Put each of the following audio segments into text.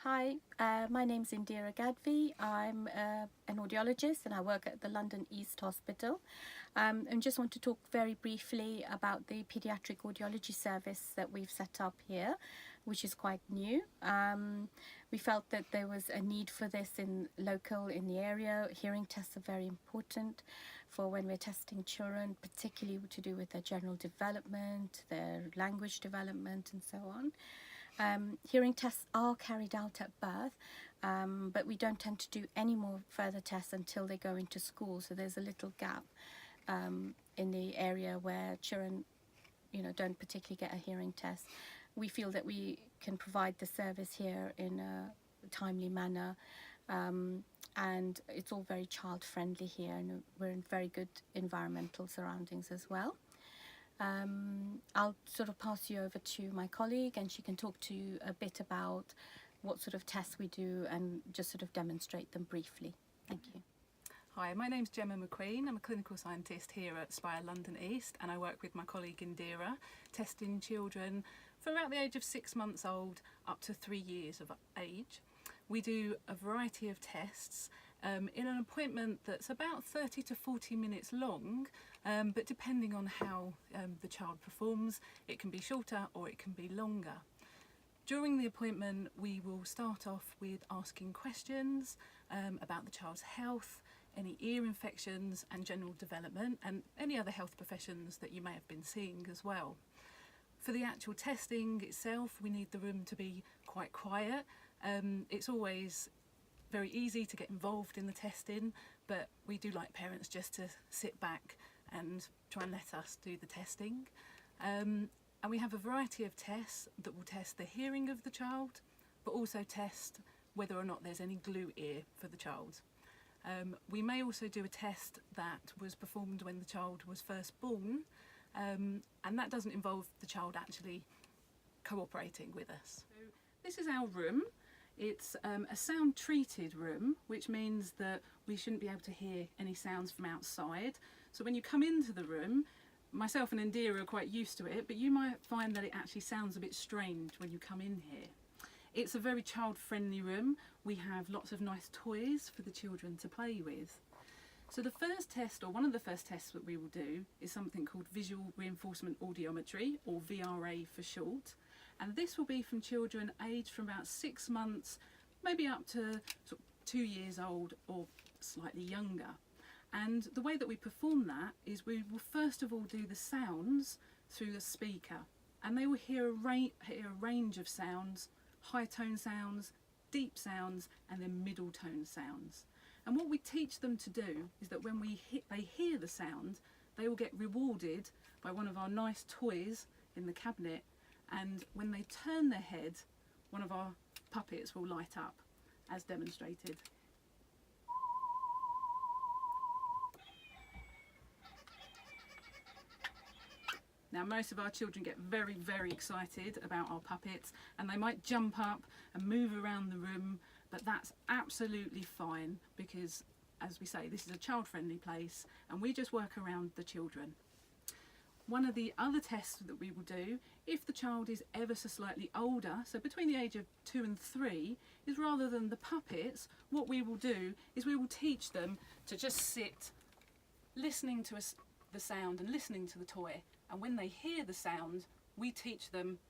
Hi, my name's Indira Gadvi. I'm an audiologist and I work at the London East Hospital. And just want to talk very briefly about the paediatric audiology service that we've set up here, which is quite new. We felt that there was a need for this in the area. Hearing tests are very important for when we're testing children, particularly to do with their general development, their language development and so on. Hearing tests are carried out at birth, but we don't tend to do any more further tests until they go into school. So there's a little gap in the area where children, don't particularly get a hearing test. We feel that we can provide the service here in a timely manner, and it's all very child friendly here, and we're in very good environmental surroundings as well. I'll sort of pass you over to my colleague and she can talk to you a bit about what sort of tests we do and just sort of demonstrate them briefly. Thank you. Hi, my name's Gemma McQueen. I'm a clinical scientist here at Spire London East, and I work with my colleague Indira, testing children from about the age of 6 months old up to 3 years of age. We do a variety of tests in an appointment that's about 30 to 40 minutes long, but depending on how the child performs, it can be shorter or it can be longer. During the appointment, we will start off with asking questions about the child's health, any ear infections and general development, and any other health professions that you may have been seeing as well. For the actual testing itself, we need the room to be quite quiet. It's always very easy to get involved in the testing, but we do like parents just to sit back and try and let us do the testing. And we have a variety of tests that will test the hearing of the child, but also test whether or not there's any glue ear for the child. We may also do a test that was performed when the child was first born, and that doesn't involve the child actually cooperating with us. So this is our room. It's a sound treated room, which means that we shouldn't be able to hear any sounds from outside. So when you come into the room, myself and Indira are quite used to it, but you might find that it actually sounds a bit strange when you come in here. It's a very child-friendly room. We have lots of nice toys for the children to play with. So the first test, or one of the first tests that we will do, is something called visual reinforcement audiometry, or VRA for short. And this will be from children aged from about 6 months, maybe up to sort of 2 years old or slightly younger. And the way that we perform that is we will first of all do the sounds through the speaker, and they will hear a range of sounds: high tone sounds, deep sounds, and then middle tone sounds. And what we teach them to do is that when they hear the sound, they will get rewarded by one of our nice toys in the cabinet, and when they turn their head, one of our puppets will light up, as demonstrated. Now, most of our children get very, very excited about our puppets, and they might jump up and move around the room, but that's absolutely fine because, as we say, this is a child-friendly place and we just work around the children. One of the other tests that we will do, if the child is ever so slightly older, so between the age of 2 and 3, is rather than the puppets, what we will do is we will teach them to just sit listening to the sound and listening to the toy. And when they hear the sound, we teach them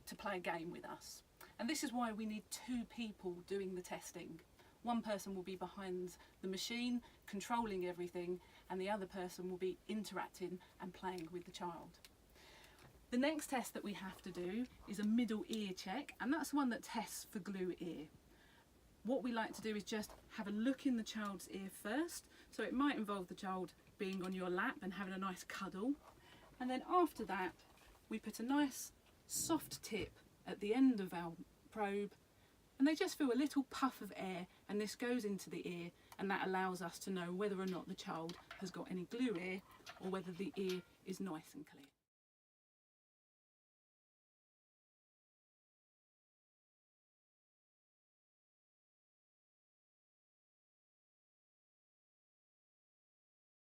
to play a game with us. And this is why we need 2 people doing the testing. One person will be behind the machine, controlling everything, and the other person will be interacting and playing with the child. The next test that we have to do is a middle ear check, and that's the one that tests for glue ear. What we like to do is just have a look in the child's ear first, so it might involve the child being on your lap and having a nice cuddle. And then after that, we put a nice soft tip at the end of our probe, and they just feel a little puff of air, and this goes into the ear, and that allows us to know whether or not the child has got any glue ear or whether the ear is nice and clear.